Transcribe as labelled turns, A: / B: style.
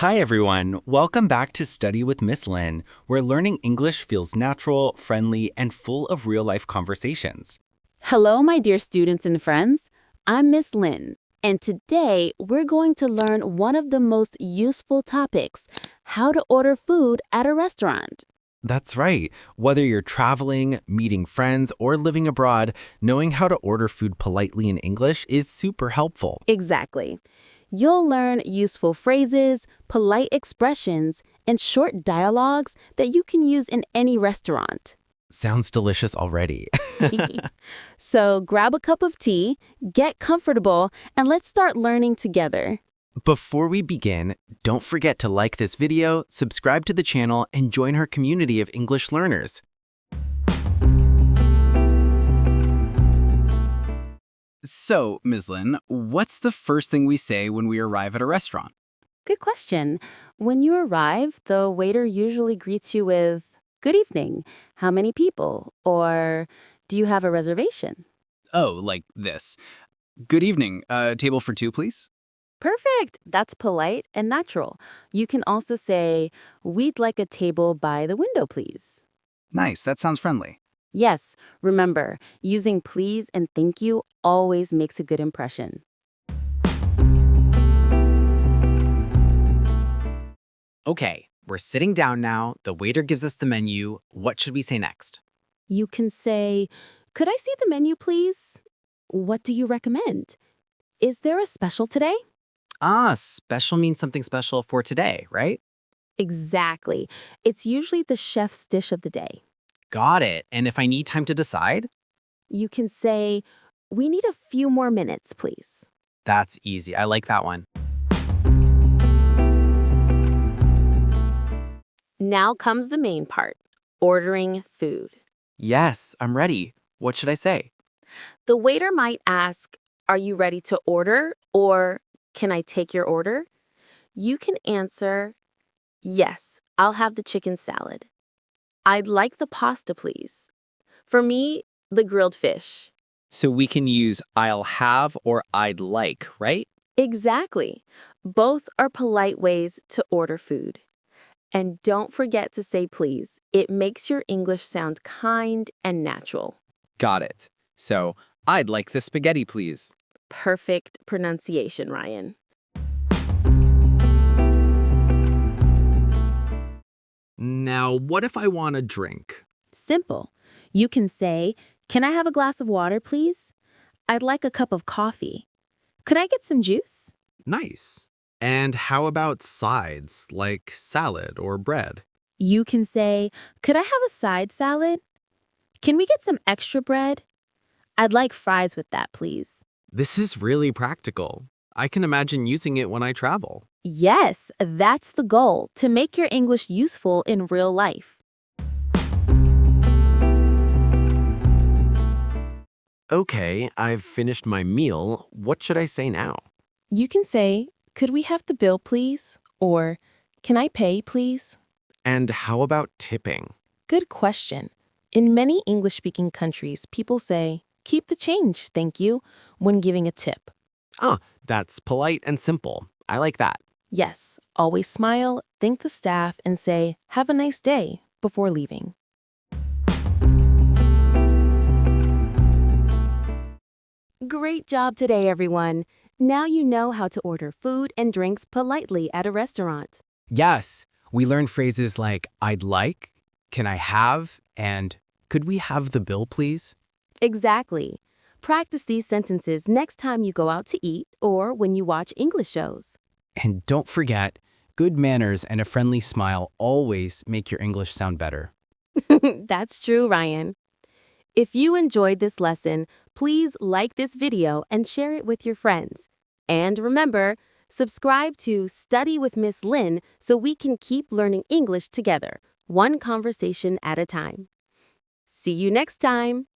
A: Hi, everyone. Welcome back to Study with Ms.Lin, where learning English feels natural, friendly, and full of real-life conversations.
B: Hello, my dear students and friends. I'm Miss Lin, and today we're going to learn one of the most useful topics, how to order food at a restaurant.
A: That's right. Whether you're traveling, meeting friends, or living abroad, knowing how to order food politely in English is super helpful.
B: Exactly. You'll learn useful phrases, polite expressions, and short dialogues that you can use in any restaurant.
A: Sounds delicious already.
B: So grab a cup of tea, get comfortable, and let's start learning together.
A: Before we begin, don't forget to like this video, subscribe to the channel, and join our community of English learners.
C: So, Ms.Lin, what's the first thing we say when we arrive at a restaurant?
B: Good question. When you arrive, the waiter usually greets you with, "Good evening. How many people?" Or, "Do you have a reservation?"
C: Oh, like this. Good evening. Table for two, please?
B: Perfect. That's polite and natural. You can also say, "We'd like a table by the window, please."
C: Nice, that sounds friendly.
B: Yes, remember, using please and thank you always makes a good impression.
D: Okay, we're sitting down now. The waiter gives us the menu. What should we say next?
B: You can say, "Could I see the menu, please? What do you recommend? Is there a special today?"
D: Special means something special for today, right?
B: Exactly. It's usually the chef's dish of the day.
D: Got it. And if I need time to decide?
B: You can say, "We need a few more minutes, please."
D: That's easy. I like that one.
B: Now comes the main part, ordering food.
A: Yes, I'm ready. What should I say?
B: The waiter might ask, "Are you ready to order?" Or, "Can I take your order?" You can answer, "Yes, I'll have the chicken salad." "I'd like the pasta, please." For me, the grilled fish.
D: So we can use I'll have or I'd like, right?
B: Exactly. Both are polite ways to order food. And don't forget to say please. It makes your English sound kind and natural.
D: Got it. So I'd like the spaghetti, please.
B: Perfect pronunciation, Ryan.
D: Now, what if I want a drink?
B: Simple. You can say, "Can I have a glass of water, please? I'd like a cup of coffee. Could I get some juice?"
D: Nice. And how about sides, like salad or bread?
B: You can say, "Could I have a side salad? Can we get some extra bread? I'd like fries with that, please."
D: This is really practical. I can imagine using it when I travel.
B: Yes, that's the goal, to make your English useful in real life.
A: Okay, I've finished my meal. What should I say now?
B: You can say, "Could we have the bill, please?" Or, "Can I pay, please?"
A: And how about tipping?
B: Good question. In many English-speaking countries, people say, "Keep the change, thank you," when giving a tip.
A: That's polite and simple. I like that.
B: Yes, always smile, thank the staff, and say, "Have a nice day," before leaving. Great job today, everyone. Now you know how to order food and drinks politely at a restaurant.
E: Yes, we learned phrases like I'd like, can I have, and could we have the bill, please?
B: Exactly. Practice these sentences next time you go out to eat or when you watch English shows.
E: And don't forget, good manners and a friendly smile always make your English sound better.
B: That's true, Ryan. If you enjoyed this lesson, please like this video and share it with your friends. And remember, subscribe to Study with Miss Lin so we can keep learning English together, one conversation at a time. See you next time.